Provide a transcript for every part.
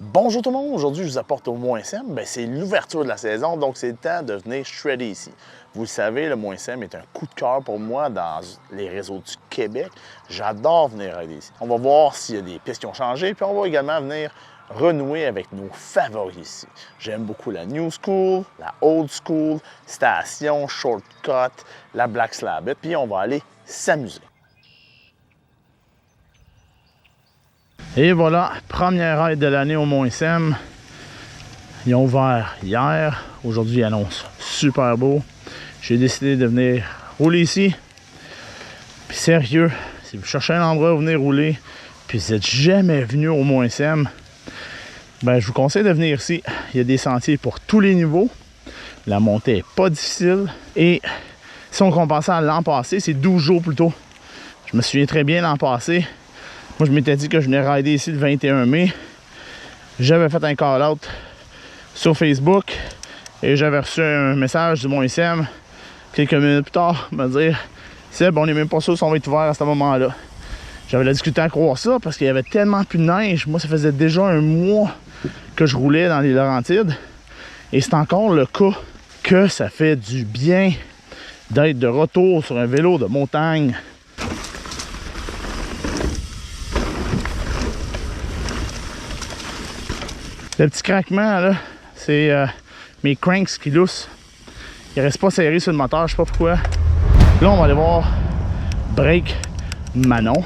Bonjour tout le monde, aujourd'hui je vous apporte au Moins-SM, c'est l'ouverture de la saison, donc c'est le temps de venir shredder ici. Vous le savez, le Moins-SM est un coup de cœur pour moi dans les réseaux du Québec. J'adore venir rider ici. On va voir s'il y a des pistes qui ont changé, puis on va également venir renouer avec nos favoris ici. J'aime beaucoup la New School, la Old School, Station, Shortcut, la Black Slab, puis on va aller s'amuser. Et voilà, première ride de l'année au Moins-SM. Ils ont ouvert hier. Aujourd'hui, ils annoncent super beau. J'ai décidé de venir rouler ici. Puis sérieux, si vous cherchez un endroit où venir rouler, puis vous n'êtes jamais venu au Moins-SM, je vous conseille de venir ici. Il y a des sentiers pour tous les niveaux. La montée n'est pas difficile. Et si on compare à l'an passé, c'est 12 jours plus tôt. Je me souviens très bien l'an passé. Moi, je m'étais dit que je venais rider ici le 21 mai. J'avais fait un call-out sur Facebook et j'avais reçu un message du Moins-SM quelques minutes plus tard me dire « Seb, on n'est même pas sûr si on va être ouvert à ce moment-là. » J'avais la difficulté à croire ça parce qu'il y avait tellement plus de neige. Moi, ça faisait déjà un mois que je roulais dans les Laurentides. Et c'est encore le cas que ça fait du bien d'être de retour sur un vélo de montagne. Le petit craquement, là, c'est mes cranks qui loussent. Ils restent pas serrés sur le moteur, je sais pas pourquoi. Là, on va aller voir Break Manon.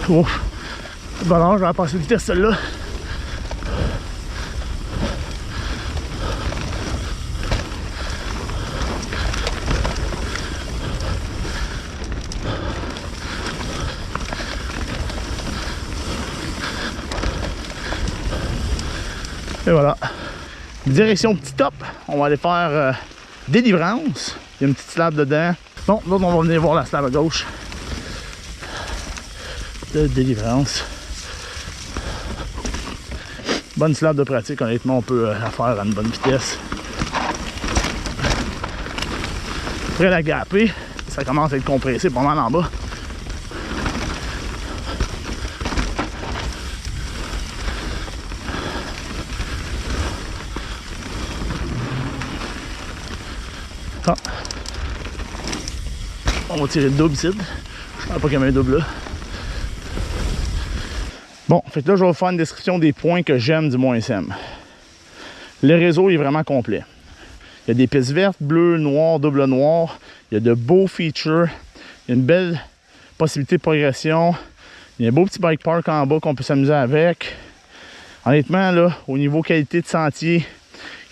Ouf! Bon alors, je vais passer de vitesse celle-là. Et voilà. Direction petit top. On va aller faire délivrance. Il y a une petite slab dedans. Bon, là, on va venir voir la slab à gauche. De délivrance. Bonne slab de pratique, honnêtement, on peut la faire à une bonne vitesse. Après la gaper, ça commence à être compressé pas mal en bas. Ah. On va tirer le double ici. Je ne savais pas qu'il y avait un double là. Bon, fait que là, je vais vous faire une description des points que j'aime du Moins-SM. Le réseau est vraiment complet. Il y a des pistes vertes, bleues, noires, double noir. Il y a de beaux features. Il y a une belle possibilité de progression. Il y a un beau petit bike park en bas qu'on peut s'amuser avec. Honnêtement, là, au niveau qualité de sentier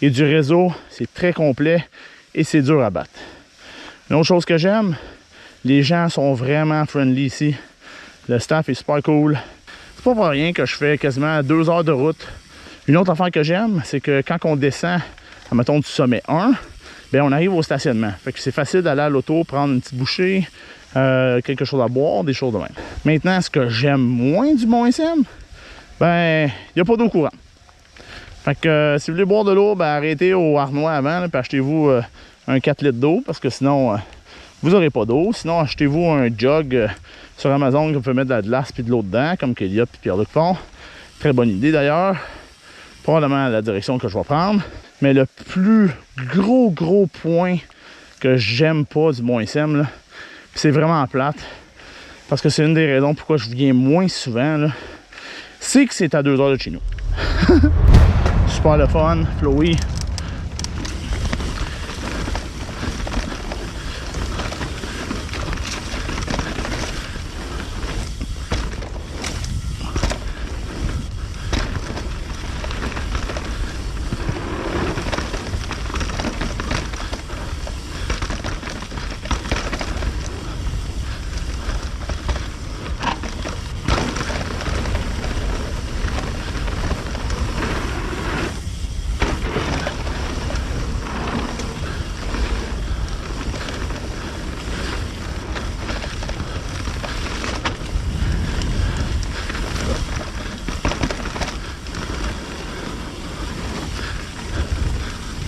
et du réseau, c'est très complet et c'est dur à battre. Une autre chose que j'aime, les gens sont vraiment friendly ici. Le staff est super cool. C'est pas pour rien que je fais quasiment 2 heures de route. Une autre affaire que j'aime, c'est que quand on descend, mettons du sommet 1, on arrive au stationnement. Fait que c'est facile d'aller à l'auto, prendre une petite bouchée, quelque chose à boire, des choses de même. Maintenant, ce que j'aime moins du Moins-SM, il n'y a pas d'eau courante. Fait que si vous voulez boire de l'eau, arrêtez au Arnois avant, puis achetez-vous un 4 litres d'eau, parce que sinon, vous n'aurez pas d'eau. Sinon, achetez-vous un jug sur Amazon que vous pouvez mettre de la glace puis de l'eau dedans, comme Kélia et Pierre-Luc font. Très bonne idée d'ailleurs. Probablement la direction que je vais prendre. Mais le plus gros point que j'aime pas du Moins-SM, c'est vraiment plate, parce que c'est une des raisons pourquoi je viens moins souvent, c'est que c'est à 2 heures de chez nous. Super le fun, flowy.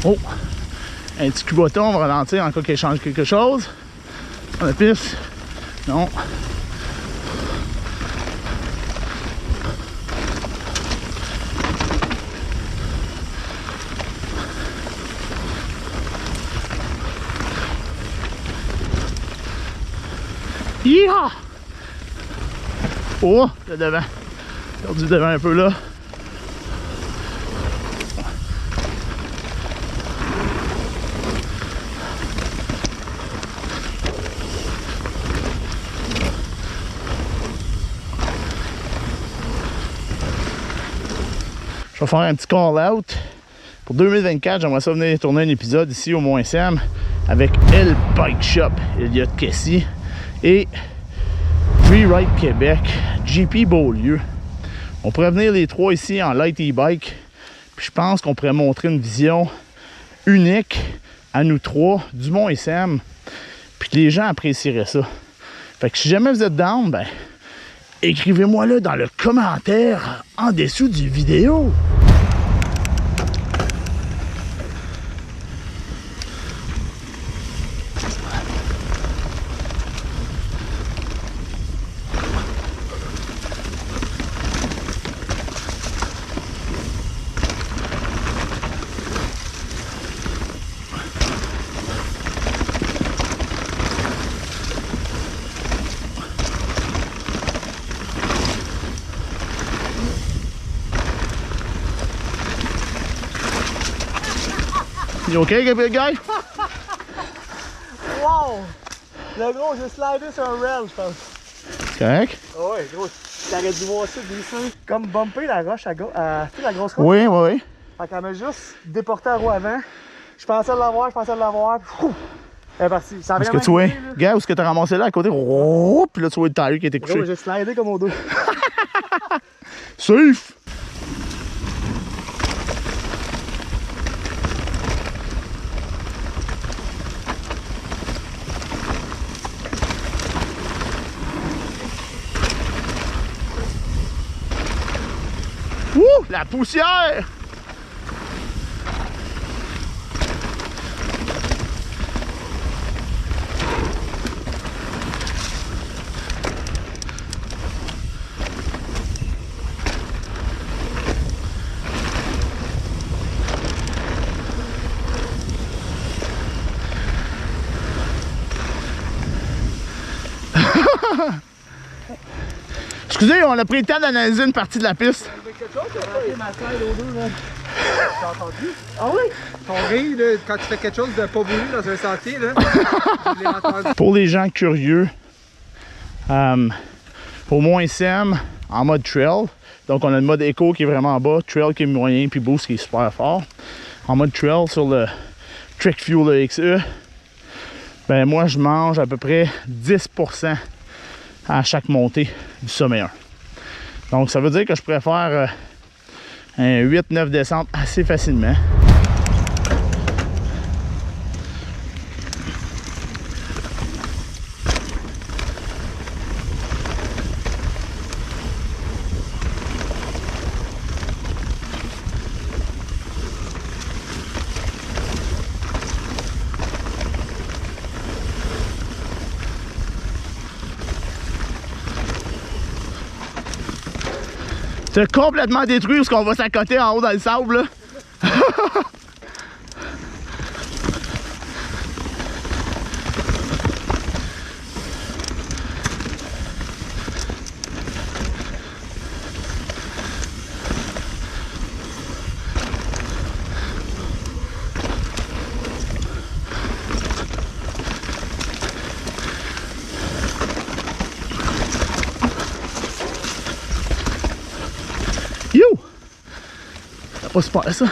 Oh! Un petit cuboton, on va ralentir en cas qu'il change quelque chose. Sur la piste. Non. Yeehaw! Oh, le devant. Perdu le devant un peu là. Je vais faire un petit call-out. Pour 2024, j'aimerais ça venir tourner un épisode ici au Mont-SM avec El Bike Shop, Elliott Kessy et Freeride Québec, JP Beaulieu. On pourrait venir les trois ici en light e-bike. Puis je pense qu'on pourrait montrer une vision unique à nous trois du Mont-SM. Puis que les gens apprécieraient ça. Fait que si jamais vous êtes down, ben écrivez-moi là dans le commentaire en dessous du vidéo. You okay, big guy? Wow! Le gros, j'ai slidé sur un rail, je pense. Correct? Oh ouais, gros, t'aurais dû voir ça glisser. Comme bumper la roche à gauche, tu sais, la grosse roche. Oui, oui, oui. Fait qu'elle m'a juste déporté la roue avant. Je pensais l'avoir, puis elle est partie. Ça a Est-ce que vraiment tu vois? glissé, là. Gars, où est-ce que t'as ramassé là à côté? Oh, puis là, tu vois le tire qui était couché. Gros, j'ai slidé comme au dos. Safe! Ouh, la poussière! Excusez, on a pris le temps d'analyser une partie de la piste. Quelque chose, t'as raté ma slide au dos, là. T'as entendu? Ah oui? Ton rire, là, quand tu fais quelque chose de pas voulu dans un sentier, là, je l'ai entendu. Pour les gens curieux, au Mont-SM, en mode trail, donc on a le mode éco qui est vraiment bas, trail qui est moyen, puis boost qui est super fort. En mode trail sur le Trek Fuel XE, ben moi je mange à peu près 10% à chaque montée du sommet 1. Donc ça veut dire que je pourrais faire un 8-9 descentes assez facilement. C'est complètement détruit parce qu'on va s'accoter en haut dans le sable là. You! C'est pas super ça.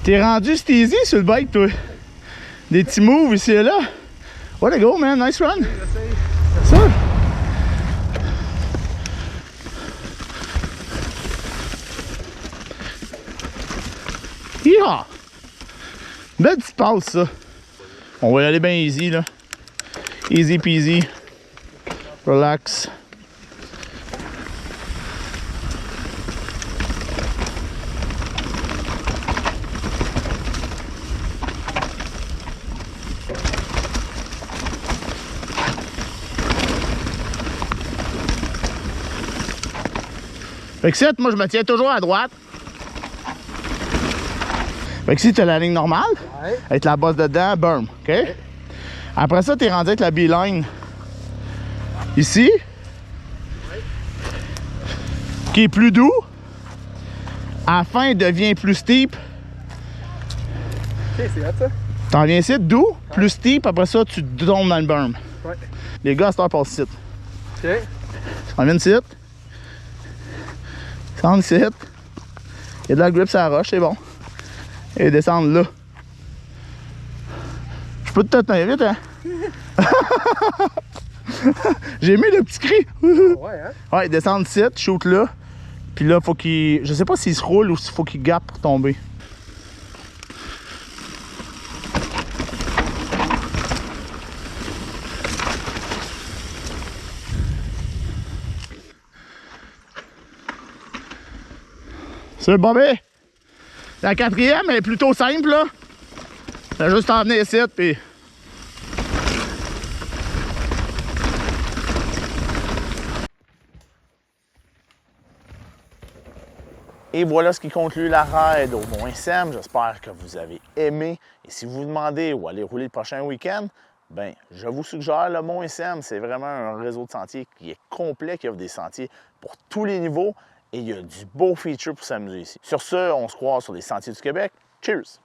T'es rendu c'est easy sur le bike, toi. Des petits moves ici et là. Way to go, man. Nice run. Ça. Yeehaw! Belle petite passe, ça. On va y aller bien easy, là. Easy peasy. Relax. Fait que ça, moi je me tiens toujours à droite. Fait que si tu as la ligne normale, Ouais. avec la bosse dedans, burn, OK? Après ça, tu es rendu avec la B-line ici, qui est plus doux. À la fin, il devient plus steep. Ok, c'est hot ça. T'en viens ici, doux, plus steep, après ça, tu tombes dans le berm. Ouais. Les gars, c'est pas ici. Ok. On vient ici. Descendre ici. Il y a de la grip sur la roche, c'est bon. Et descendre là. Je peux te tenir vite, hein? J'ai mis le petit cri. Ouais, hein? Ouais, descendre ici, shoot là. Puis là, faut qu'il. Je sais pas s'il se roule ou s'il faut qu'il gappe pour tomber. C'est Bobby! La quatrième est plutôt simple, là. T'as juste à venir ici, puis... Et voilà ce qui conclut la ride au Mont-SM. J'espère que vous avez aimé. Et si vous vous demandez où aller rouler le prochain week-end, ben, je vous suggère le Mont-SM. C'est vraiment un réseau de sentiers qui est complet, qui offre des sentiers pour tous les niveaux. Et il y a du beau feature pour s'amuser ici. Sur ce, on se croise sur les Sentiers du Québec. Cheers!